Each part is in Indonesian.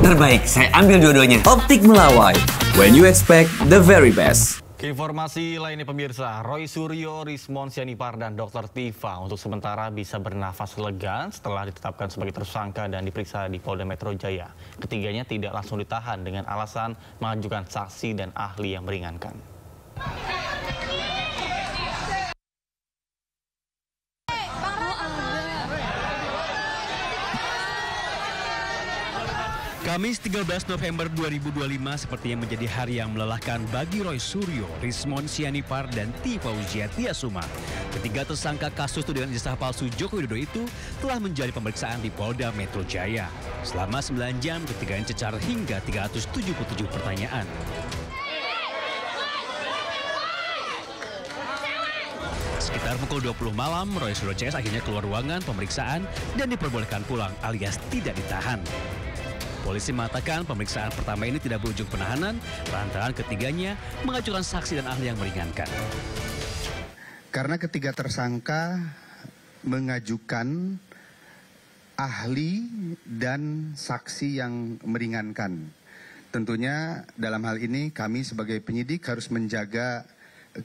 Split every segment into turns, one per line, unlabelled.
Terbaik, saya ambil dua-duanya.
Optik Melawai, when you expect the very best.
Informasi lainnya pemirsa, Roy Suryo, Rismon Sianipar, dan Dr. Tifa untuk sementara bisa bernafas lega setelah ditetapkan sebagai tersangka dan diperiksa di Polda Metro Jaya. Ketiganya tidak langsung ditahan dengan alasan mengajukan saksi dan ahli yang meringankan.
Kamis 13 November 2025 sepertinya menjadi hari yang melelahkan bagi Roy Suryo, Rismon Sianipar, dan Tifa Tiasuma. Ketiga tersangka kasus tudingan ijazah palsu Joko Widodo itu telah menjadi pemeriksaan di Polda Metro Jaya. Selama 9 jam, ketiganya cecar hingga 377 pertanyaan. Sekitar pukul 20 malam, Roy Suryo CS akhirnya keluar ruangan pemeriksaan dan diperbolehkan pulang alias tidak ditahan. Polisi mengatakan pemeriksaan pertama ini tidak berujung penahanan, lantaran ketiganya mengajukan saksi dan ahli yang meringankan.
Karena ketiga tersangka mengajukan ahli dan saksi yang meringankan. Tentunya dalam hal ini kami sebagai penyidik harus menjaga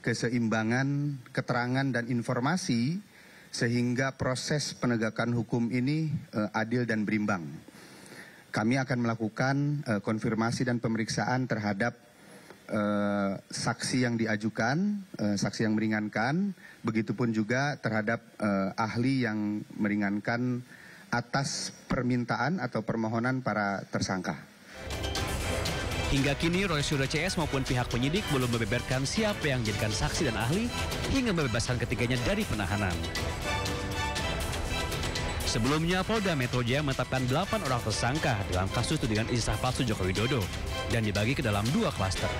keseimbangan keterangan dan informasi sehingga proses penegakan hukum ini adil dan berimbang. Kami akan melakukan konfirmasi dan pemeriksaan terhadap saksi yang diajukan, saksi yang meringankan, begitupun juga terhadap ahli yang meringankan atas permintaan atau permohonan para tersangka.
Hingga kini Roy Suryo CS maupun pihak penyidik belum membeberkan siapa yang dijadikan saksi dan ahli hingga membebaskan ketiganya dari penahanan. Sebelumnya, Polda Metro Jaya menetapkan 8 orang tersangka dalam kasus tudingan ijazah palsu Joko Widodo dan dibagi ke dalam 2 klaster.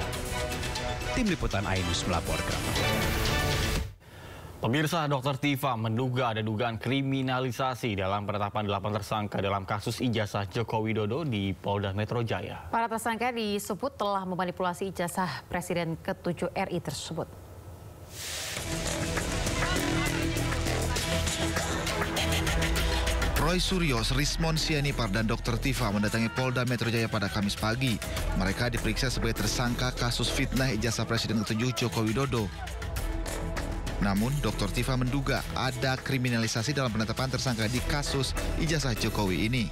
Tim Liputan Ainus melaporkan.
Pemirsa, Dr. Tifa menduga ada dugaan kriminalisasi dalam penetapan 8 tersangka dalam kasus ijazah Joko Widodo di Polda Metro Jaya.
Para tersangka disebut telah memanipulasi ijazah Presiden ke-7 RI tersebut.
Roy Suryo, Rismon Sianipar, dan Dr. Tifa mendatangi Polda Metro Jaya pada Kamis pagi. Mereka diperiksa sebagai tersangka kasus fitnah ijazah Presiden ke-7 Joko Widodo. Namun, Dr. Tifa menduga ada kriminalisasi dalam penetapan tersangka di kasus ijazah Jokowi ini.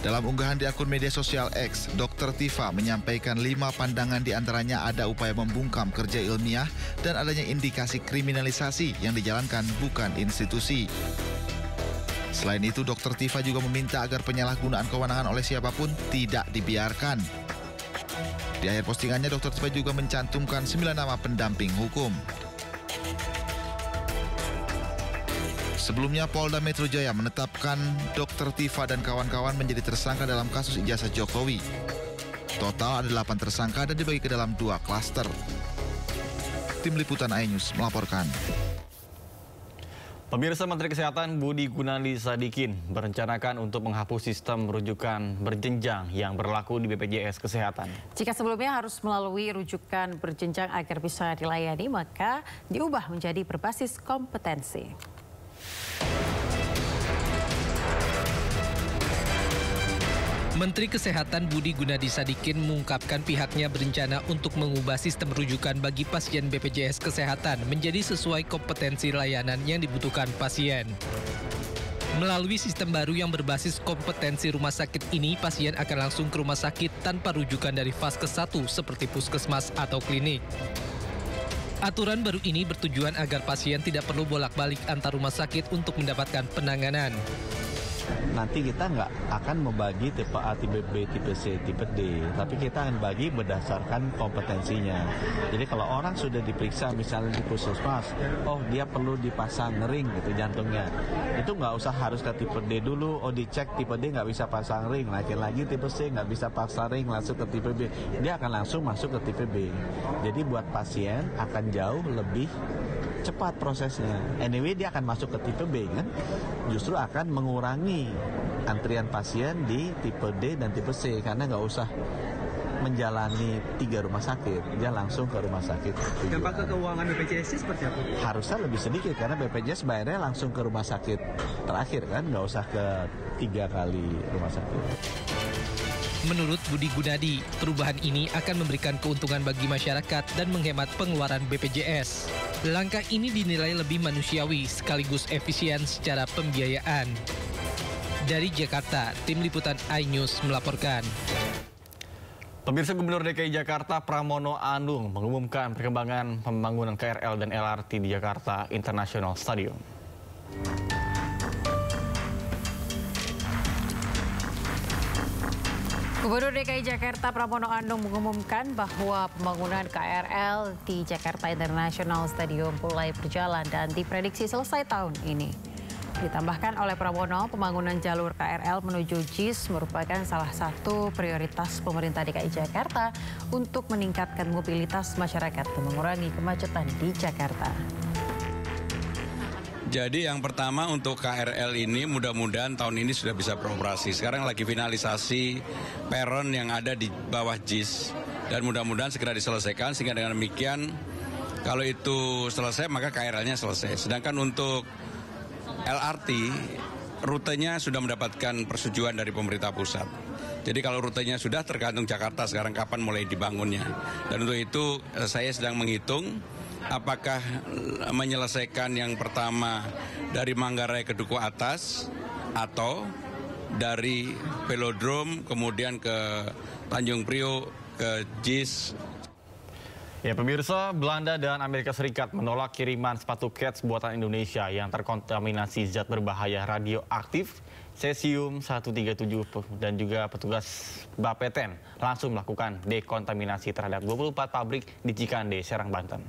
Dalam unggahan di akun media sosial X, Dr. Tifa menyampaikan 5 pandangan diantaranya ada upaya membungkam kerja ilmiah dan adanya indikasi kriminalisasi yang dijalankan bukan institusi. Selain itu, Dr. Tifa juga meminta agar penyalahgunaan kewenangan oleh siapapun tidak dibiarkan. Di akhir postingannya, Dr. Tifa juga mencantumkan 9 nama pendamping hukum. Sebelumnya, Polda Metro Jaya menetapkan Dr. Tifa dan kawan-kawan menjadi tersangka dalam kasus ijazah Jokowi. Total ada 8 tersangka dan dibagi ke dalam 2 klaster. Tim Liputan Ainus melaporkan.
Pemirsa, Menteri Kesehatan Budi Gunadi Sadikin berencanakan untuk menghapus sistem rujukan berjenjang yang berlaku di BPJS Kesehatan.
Jika sebelumnya harus melalui rujukan berjenjang agar bisa dilayani, maka diubah menjadi berbasis kompetensi.
Menteri Kesehatan Budi Gunadi Sadikin mengungkapkan pihaknya berencana untuk mengubah sistem rujukan bagi pasien BPJS Kesehatan menjadi sesuai kompetensi layanan yang dibutuhkan pasien. Melalui sistem baru yang berbasis kompetensi rumah sakit ini, pasien akan langsung ke rumah sakit tanpa rujukan dari Vaskes 1 seperti puskesmas atau klinik. Aturan baru ini bertujuan agar pasien tidak perlu bolak-balik antar rumah sakit untuk mendapatkan penanganan.
Nanti kita nggak akan membagi tipe A, tipe B, tipe C, tipe D, tapi kita akan bagi berdasarkan kompetensinya. Jadi kalau orang sudah diperiksa misalnya di puskesmas, oh dia perlu dipasang ring gitu jantungnya, itu nggak usah harus ke tipe D dulu, oh dicek tipe D nggak bisa pasang ring, lagi tipe C nggak bisa pasang ring, langsung ke tipe B, dia akan langsung masuk ke tipe B. Jadi buat pasien akan jauh lebih cepat prosesnya. Anyway dia akan masuk ke tipe B kan, justru akan mengurangi antrian pasien di tipe D dan tipe C karena nggak usah menjalani 3 rumah sakit, dia langsung ke rumah sakit.
Dampak ke keuangan BPJS seperti apa?
Harusnya lebih sedikit karena BPJS bayarnya langsung ke rumah sakit terakhir kan, nggak usah ke 3 kali rumah sakit.
Menurut Budi Gunadi, perubahan ini akan memberikan keuntungan bagi masyarakat dan menghemat pengeluaran BPJS. Langkah ini dinilai lebih manusiawi sekaligus efisien secara pembiayaan. Dari Jakarta, Tim Liputan iNews melaporkan.
Pemirsa, Gubernur DKI Jakarta Pramono Anung mengumumkan perkembangan pembangunan KRL dan LRT di Jakarta International Stadium.
Gubernur DKI Jakarta Pramono Anung mengumumkan bahwa pembangunan KRL di Jakarta International Stadium mulai berjalan dan diprediksi selesai tahun ini. Ditambahkan oleh Pramono, pembangunan jalur KRL menuju JIS merupakan salah satu prioritas pemerintah DKI Jakarta untuk meningkatkan mobilitas masyarakat dan mengurangi kemacetan di Jakarta.
Jadi yang pertama untuk KRL ini mudah-mudahan tahun ini sudah bisa beroperasi. Sekarang lagi finalisasi peron yang ada di bawah JIS dan mudah-mudahan segera diselesaikan sehingga dengan demikian kalau itu selesai maka KRL-nya selesai. Sedangkan untuk LRT rutenya sudah mendapatkan persetujuan dari pemerintah pusat. Jadi kalau rutenya sudah tergantung Jakarta sekarang kapan mulai dibangunnya. Dan untuk itu saya sedang menghitung apakah menyelesaikan yang pertama dari Manggarai ke Duku Atas atau dari Velodrome kemudian ke Tanjung Priok ke JIS.
Ya, pemirsa, Belanda dan Amerika Serikat menolak kiriman sepatu kets buatan Indonesia yang terkontaminasi zat berbahaya radioaktif cesium-137 dan juga petugas Bapeten langsung melakukan dekontaminasi terhadap 24 pabrik di Cikande, Serang, Banten.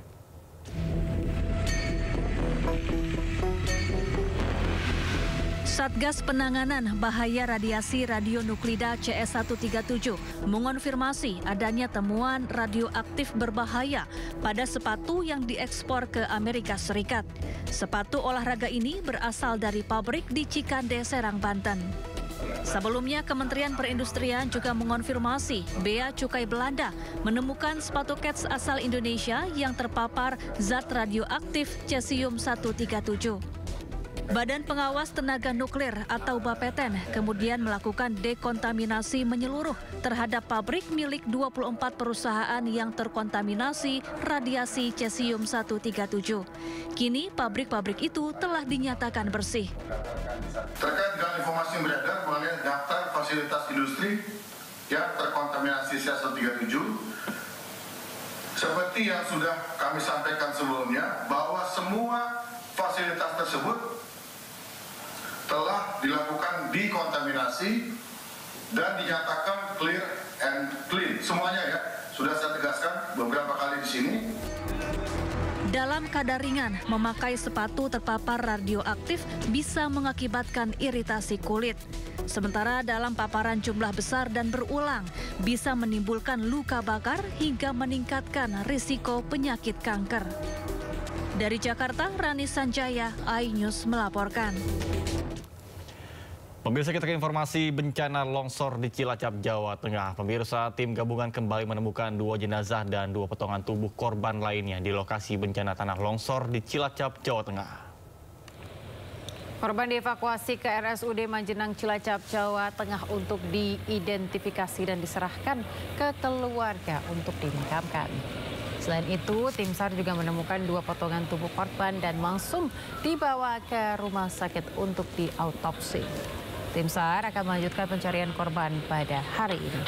Satgas Penanganan Bahaya Radiasi Radionuklida CS137 mengonfirmasi adanya temuan radioaktif berbahaya pada sepatu yang diekspor ke Amerika Serikat. Sepatu olahraga ini berasal dari pabrik di Cikande, Serang, Banten. Sebelumnya, Kementerian Perindustrian juga mengonfirmasi Bea Cukai Belanda menemukan sepatu kets asal Indonesia yang terpapar zat radioaktif cesium-137. Badan Pengawas Tenaga Nuklir atau Bapeten kemudian melakukan dekontaminasi menyeluruh terhadap pabrik milik 24 perusahaan yang terkontaminasi radiasi cesium-137. Kini pabrik-pabrik itu telah dinyatakan bersih.
Terkait dengan informasi yang beredar mengenai daftar fasilitas industri yang terkontaminasi cesium-137, seperti yang sudah kami sampaikan sebelumnya bahwa semua fasilitas tersebut telah dilakukan dekontaminasi dan dinyatakan clear and clean. Semuanya ya, sudah saya tegaskan beberapa kali di sini.
Dalam kadar ringan, memakai sepatu terpapar radioaktif bisa mengakibatkan iritasi kulit. Sementara dalam paparan jumlah besar dan berulang, bisa menimbulkan luka bakar hingga meningkatkan risiko penyakit kanker. Dari Jakarta, Rani Sanjaya, iNews melaporkan.
Pemirsa, kita ke informasi bencana longsor di Cilacap, Jawa Tengah. Pemirsa, tim gabungan kembali menemukan 2 jenazah dan 2 potongan tubuh korban lainnya di lokasi bencana tanah longsor di Cilacap, Jawa Tengah.
Korban dievakuasi ke RSUD Manjenang, Cilacap, Jawa Tengah untuk diidentifikasi dan diserahkan ke keluarga untuk dimakamkan. Selain itu, tim SAR juga menemukan 2 potongan tubuh korban dan langsung dibawa ke rumah sakit untuk diautopsi. Tim SAR akan melanjutkan pencarian korban pada hari ini.